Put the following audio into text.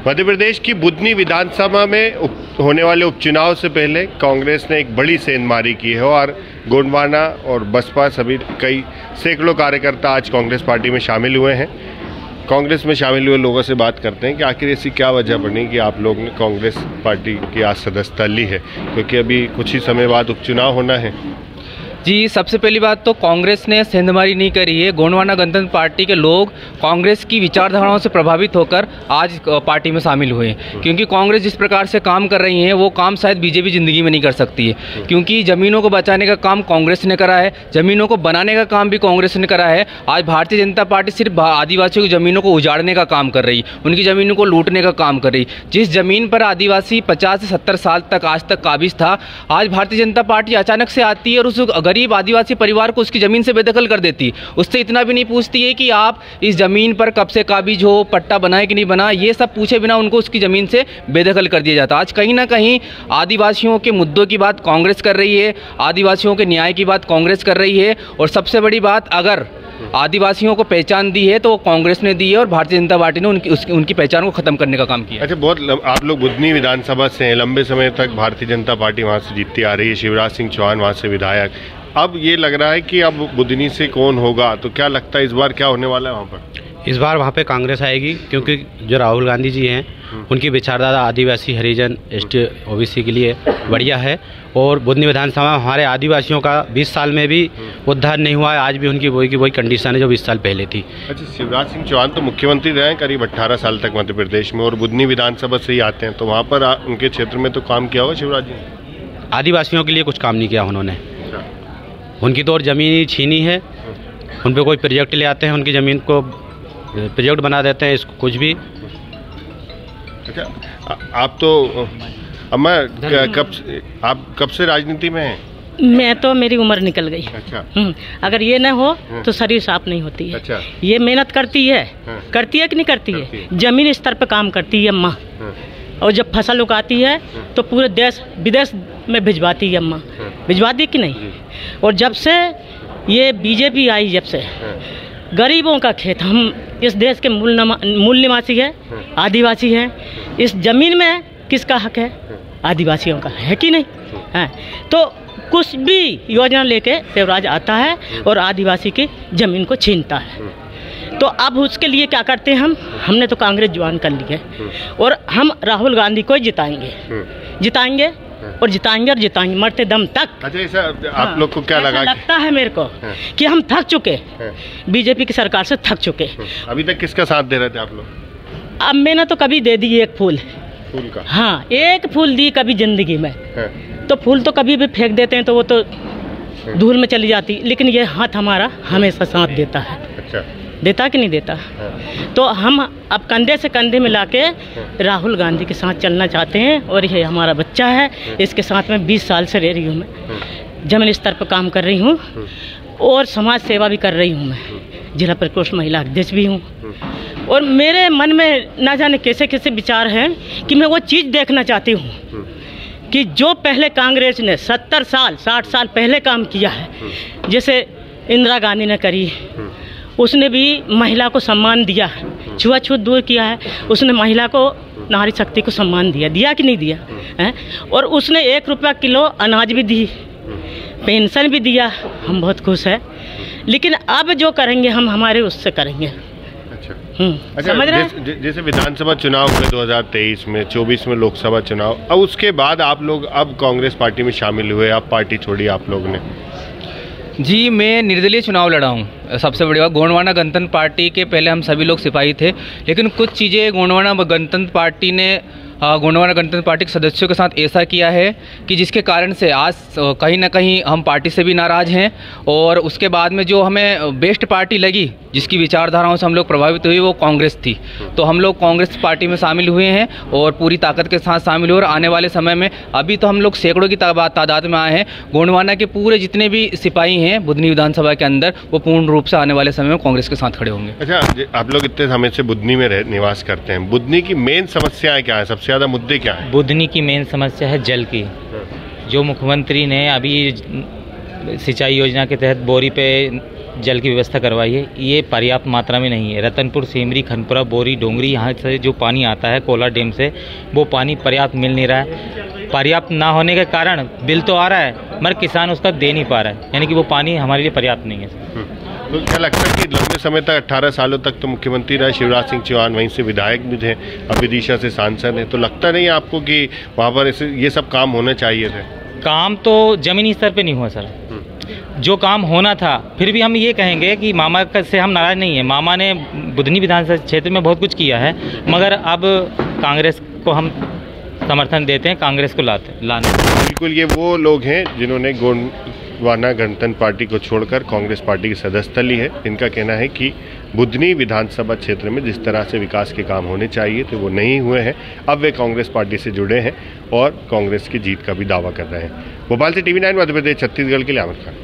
मध्य प्रदेश की बुधनी विधानसभा में होने वाले उपचुनाव से पहले कांग्रेस ने एक बड़ी सेंधमारी की है और गोंडवाना और बसपा सभी कई सैकड़ों कार्यकर्ता आज कांग्रेस पार्टी में शामिल हुए हैं। कांग्रेस में शामिल हुए लोगों से बात करते हैं कि आखिर ऐसी क्या वजह बनी कि आप लोग ने कांग्रेस पार्टी की आज सदस्यता ली है, क्योंकि अभी कुछ ही समय बाद उपचुनाव होना है। जी, सबसे पहली बात तो कांग्रेस ने सेंधमारी नहीं करी है। गोंडवाना गणतंत्र पार्टी के लोग कांग्रेस की विचारधाराओं से प्रभावित होकर आज पार्टी में शामिल हुए हैं, क्योंकि कांग्रेस जिस प्रकार से काम कर रही है वो काम शायद बीजेपी ज़िंदगी में नहीं कर सकती है, क्योंकि ज़मीनों को बचाने का काम कांग्रेस ने करा है, ज़मीनों को बनाने का काम भी कांग्रेस ने करा है। आज भारतीय जनता पार्टी सिर्फ आदिवासियों की ज़मीनों को उजाड़ने का काम कर रही, उनकी ज़मीनों को लूटने का काम कर रही। जिस ज़मीन पर आदिवासी 50 से 70 साल तक आज तक काबिज था, आज भारतीय जनता पार्टी अचानक से आती है और उस गरीब आदिवासी परिवार को उसकी ज़मीन से बेदखल कर देती है। उससे इतना भी नहीं पूछती है कि आप इस ज़मीन पर कब से काबिज हो, पट्टा बनाए कि नहीं बना, ये सब पूछे बिना उनको उसकी ज़मीन से बेदखल कर दिया जाता। आज कहीं ना कहीं आदिवासियों के मुद्दों की बात कांग्रेस कर रही है, आदिवासियों के न्याय की बात कांग्रेस कर रही है, और सबसे बड़ी बात, अगर आदिवासियों को पहचान दी है तो वो कांग्रेस ने दी है और भारतीय जनता पार्टी ने उनकी पहचान को खत्म करने का काम किया। अच्छा, बहुत आप लोग बुधनी विधानसभा से हैं, लंबे समय तक भारतीय जनता पार्टी वहाँ से जीतती आ रही है, शिवराज सिंह चौहान वहाँ से विधायक। अब ये लग रहा है कि अब बुधनी से कौन होगा, तो क्या लगता है इस बार क्या होने वाला है वहाँ पर? इस बार वहाँ पे कांग्रेस आएगी, क्योंकि जो राहुल गांधी जी हैं उनकी विचारधारा आदिवासी, हरिजन, एसटी, ओबीसी के लिए बढ़िया है। और बुधनी विधानसभा हमारे आदिवासियों का 20 साल में भी उद्धार नहीं हुआ है, आज भी उनकी वही कंडीशन है जो 20 साल पहले थी। अच्छा, शिवराज सिंह चौहान तो मुख्यमंत्री रहे हैं करीब 18 साल तक मध्य प्रदेश में, और बुधनी विधानसभा से ही आते हैं, तो वहाँ पर उनके क्षेत्र में तो काम किया होगा शिवराज जी? आदिवासियों के लिए कुछ काम नहीं किया उन्होंने। उनकी तो और ज़मीन छीनी है, उन पर कोई प्रोजेक्ट ले आते हैं, उनकी ज़मीन को प्रोजेक्ट बना देते हैं, इसको कुछ भी। अच्छा, आप तो अम्मा आप कब से राजनीति में हैं? मैं तो, मेरी उम्र निकल गई। अच्छा। अगर ये न हो तो शरीर साफ नहीं होती है। अच्छा। ये मेहनत करती है, करती है कि नहीं करती है? जमीन स्तर पर काम करती है अम्मा, और जब फसल उगाती है तो पूरे देश विदेश में भिजवाती है अम्मा, भिजवाती कि नहीं? और जब से ये बीजेपी आई, जब से गरीबों का खेत, हम इस देश के मूल निवासी है, आदिवासी हैं, इस जमीन में किसका हक है? आदिवासियों का है कि नहीं? है। तो कुछ भी योजना लेके शिवराज आता है और आदिवासी की ज़मीन को छीनता है। तो अब उसके लिए क्या करते हैं हमने तो कांग्रेस ज्वाइन कर ली है, और हम राहुल गांधी को जिताएंगे, जिताएंगे और जिताएंगे और जिताएंगे मरते दम तक। अच्छा, ऐसा आप लोग को क्या लगता है मेरे को कि हम थक चुके, बीजेपी की सरकार से थक चुके। अभी तक किसका साथ दे रहे थे आप लोग? अब मैंने तो कभी दे दी एक फूल का, हाँ, एक फूल दी कभी जिंदगी में, तो फूल तो कभी भी फेंक देते हैं तो वो तो धूल में चली जाती, लेकिन ये हाथ हमारा हमेशा साथ देता है। अच्छा। देता कि नहीं देता? तो हम अब कंधे से कंधे मिला के राहुल गांधी के साथ चलना चाहते हैं, और ये हमारा बच्चा है, इसके साथ में 20 साल से रह रही हूँ मैं, जमीन स्तर पर काम कर रही हूँ और समाज सेवा भी कर रही हूँ मैं, जिला प्रकोष्ठ महिला अध्यक्ष भी हूँ। और मेरे मन में ना जाने कैसे कैसे विचार हैं कि मैं वो चीज़ देखना चाहती हूँ कि जो पहले कांग्रेस ने 70 साल 60 साल पहले काम किया है, जैसे इंदिरा गांधी ने करी, उसने भी महिला को सम्मान दिया, छुआछूत दूर किया है, उसने महिला को, नारी शक्ति को सम्मान दिया कि नहीं दिया है? और उसने 1 रुपया किलो अनाज भी दी, पेंशन भी दिया, हम बहुत खुश हैं। लेकिन अब जो करेंगे हम हमारे उससे करेंगे। अच्छा, समझ रहे हैं? जैसे विधानसभा चुनाव हुए 2023 में, 24 में लोकसभा चुनाव, अब उसके बाद आप लोग अब कांग्रेस पार्टी में शामिल हुए, अब पार्टी छोड़ी आप लोग ने? जी, मैं निर्दलीय चुनाव लड़ा हूँ। सबसे बड़ी बात, गोंडवाना गणतंत्र पार्टी के पहले हम सभी लोग सिपाही थे, लेकिन कुछ चीज़ें गोंडवाना गणतंत्र पार्टी ने गोंडवाना गणतंत्र पार्टी के सदस्यों के साथ ऐसा किया है कि जिसके कारण से आज कहीं ना कहीं हम पार्टी से भी नाराज़ हैं, और उसके बाद में जो हमें बेस्ट पार्टी लगी, जिसकी विचारधाराओं से हम लोग प्रभावित हुए, वो कांग्रेस थी। तो हम लोग कांग्रेस पार्टी में शामिल हुए हैं और पूरी ताकत के साथ शामिल हुए, और आने वाले समय में अभी तो हम लोग सैकड़ों की तादाद में आए हैं। गोंडवाना के पूरे जितने भी सिपाही हैं बुधनी विधानसभा के अंदर, वो पूर्ण रूप से आने वाले समय में कांग्रेस के साथ खड़े होंगे। अच्छा, आप लोग इतने समय से बुधनी में निवास करते हैं, बुधनी की मेन समस्याएं क्या है, सबसे ज़्यादा मुद्दे क्या है? बुधनी की मेन समस्या है जल की। जो मुख्यमंत्री ने अभी सिंचाई योजना के तहत बोरी पे जल की व्यवस्था करवाई है, ये पर्याप्त मात्रा में नहीं है। रतनपुर, सेमरी, खनपुरा, बोरी, डोंगरी, यहाँ से जो पानी आता है कोला डैम से, वो पानी पर्याप्त मिल नहीं रहा है। पर्याप्त ना होने के कारण बिल तो आ रहा है मगर किसान उसका दे नहीं पा रहा है, यानी कि वो पानी हमारे लिए पर्याप्त नहीं है। तो क्या लगता है कि लंबे समय तक 18 सालों तक तो मुख्यमंत्री रहे शिवराज सिंह चौहान, वहीं से विधायक भी थे, अब विदिशा से सांसद हैं, तो लगता नहीं है आपको कि वहाँ पर ये सब काम होने चाहिए थे? काम तो जमीनी स्तर पे नहीं हुआ सर, जो काम होना था। फिर भी हम ये कहेंगे कि मामा से हम नाराज नहीं है। मामा ने बुधनी विधानसभा क्षेत्र में बहुत कुछ किया है, मगर अब कांग्रेस को हम समर्थन देते हैं, कांग्रेस को लाने। बिल्कुल, ये वो लोग हैं जिन्होंने गोंडवाना गणतंत्र पार्टी को छोड़कर कांग्रेस पार्टी की सदस्यता ली है। इनका कहना है कि बुधनी विधानसभा क्षेत्र में जिस तरह से विकास के काम होने चाहिए थे वो नहीं हुए हैं। अब वे कांग्रेस पार्टी से जुड़े हैं और कांग्रेस की जीत का भी दावा कर रहे हैं। भोपाल से TV9 मध्य प्रदेश छत्तीसगढ़ के लिए आमिर खान।